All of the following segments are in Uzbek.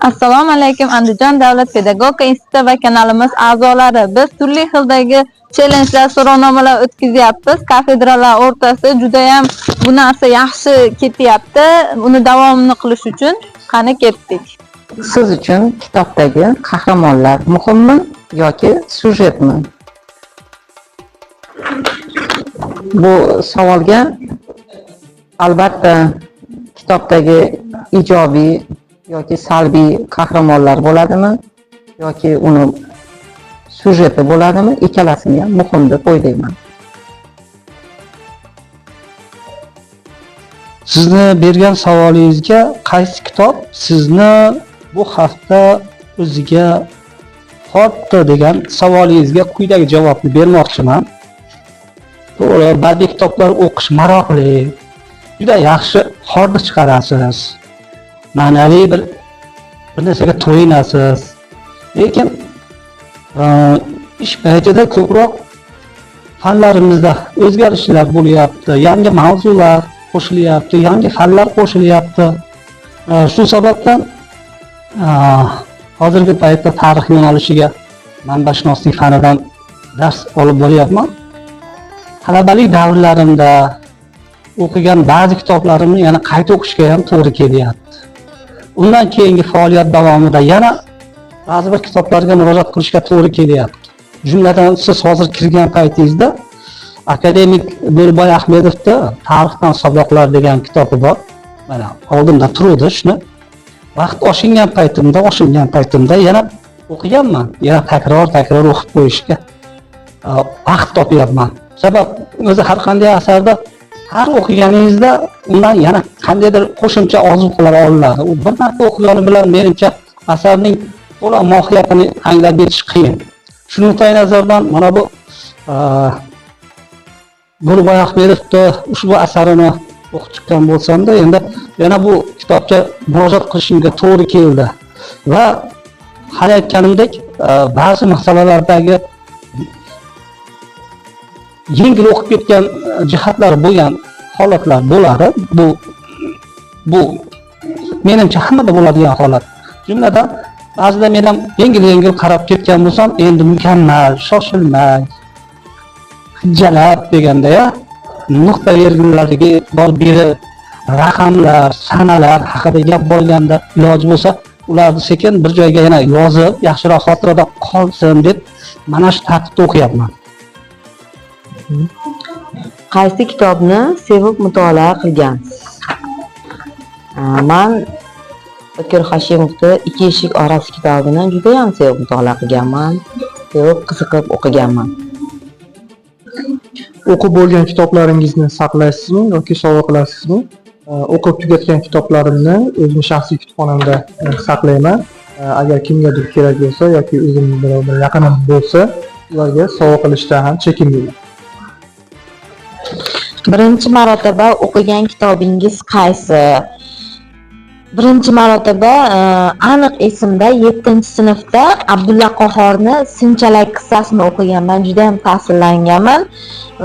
Assalomu alaykum Andijon davlat pedagogika instituti va kanalimiz a'zolari. Biz turli xildagi challengelar, so'rovnomalar o'tkazyapmiz. Kafedralar o'rtasida juda ham bu narsa yaxshi ketyapti. Uni davomini qilish uchun qani ketdik. Siz uchun kitobdagi qahramonlar muhimmi yoki syujetmi? Bu savolga albatta kitobdagi ijobiy yoki salbiy qahramonlar bo'ladimi yoki uni syujeti bo'ladimi, ikkalasini ham muhim deb o'ylayman. Sizni bergan savolingizga qaysi kitob sizni bu hafta o'ziga tortdi degan savolingizga quyidagi javobni bermoqchiman. To'g'ri, badiiy kitoblar o'qish maroqli, juda yaxshi hordiq chiqarasiz. Ma'naviy bir narsaga to'yinasiz. Lekin ish paytida ko'proq fanlarimizda o'zgarishlar bo'lyapti, yangi mavzular qo'shilyapti, yangi fanlar qo'shilyapti. Shu sababdan hozirgi paytda tarix yo'nalishiga manbashunoslik fanidan dars olib boryapman. Talabalik davrlarimda o'qigan ba'zi kitoblarimni yana qayta o'qishga ham to'g'ri kelyapti. Undan keyingi faoliyat davomida yana ba'zi bir kitoblarga murojaat qilishga to'g'ri kelyapti. Jumladan siz hozir kirgan paytingizda akademik Bo'lboy Ahmedovning Tarixdan saboqlar degan kitobi bor. Mana oldimda turadi shuni. Vaqt oshingan paytimda yana o'qiganman. Yana takror o'qib qo'yishga vaqt topyapman. Sabab o'zi har qanday asarda har o'qiganingizda undan yana qandaydir qo'shimcha ozuqalar olinadi. U bir marta o'qigani bilan menimcha asarning to'liq mohiyatini anglab yetish qiyin. Shu nuqtai nazardan mana bu Bo'lboy Ahmedovning ushbu asarini o'qib chiqqan bo'lsam-da, endi yana bu kitobga murojaat qilishimga to'g'ri keldi. Va hali aytganimdek, ba'zi masalalardagi yengil o'qib ketgan jihatlar bo'lgan holatlar bo'ladi. Bu menimcha hammada bo'ladigan holat. Jumladan ba'zida men ham yengil qarab ketgan bo'lsam, endi mukammal, shoshilmay, hujjalar deganda ya nuqta virgullarga e'tibor berib, raqamlar, sanalar haqida gap bo'lganda iloji bo'lsa, ularni sekin bir joyga yana yozib, yaxshiroq xotirada qolsin deb mana shu tartibda o'qiyapman. Qaysi kitobni sevib mutolaa qilgansiz? Men Bakir Hashimovning Ikki eshik orasi kitobini juda ham sevib mutolaa qilganman, sevib qiziqib o'qiganman. O'qib bo'lgan kitoblaringizni saqlaysizmi yoki sovg'a qilasizmi? O'qib tugatgan kitoblarimni o'zim shaxsiy kutubxonamda saqlayman. Agar kimgadir kerak bo'lsa yoki o'zimning birovga yaqinim bo'lsa, ularga sovg'a qilishdan ham chekinmayman. Birinchi marotaba o'qigan kitobingiz qaysi? Birinchi marotaba aniq esimda 7-sinfda Abdulla Qahhorni Sinchalak qissasini o'qiganman, juda ham ta'sirlanganman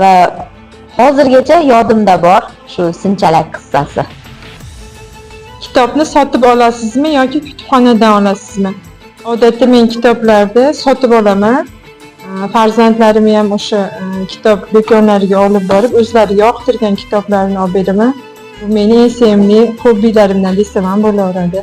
va hozirgacha yodimda bor shu Sinchalak qissasi. Kitobni sotib olasizmi yoki kutubxonadan olasizmi? Odatda men kitoblarni sotib olaman. Farzandlarim ham o'sha kitob do'konlariga olib borib, o'zlari yoqtirgan kitoblarni olib beraman. Bu mening eng sevimli hobbilarimdan desam ham bo'laveradi.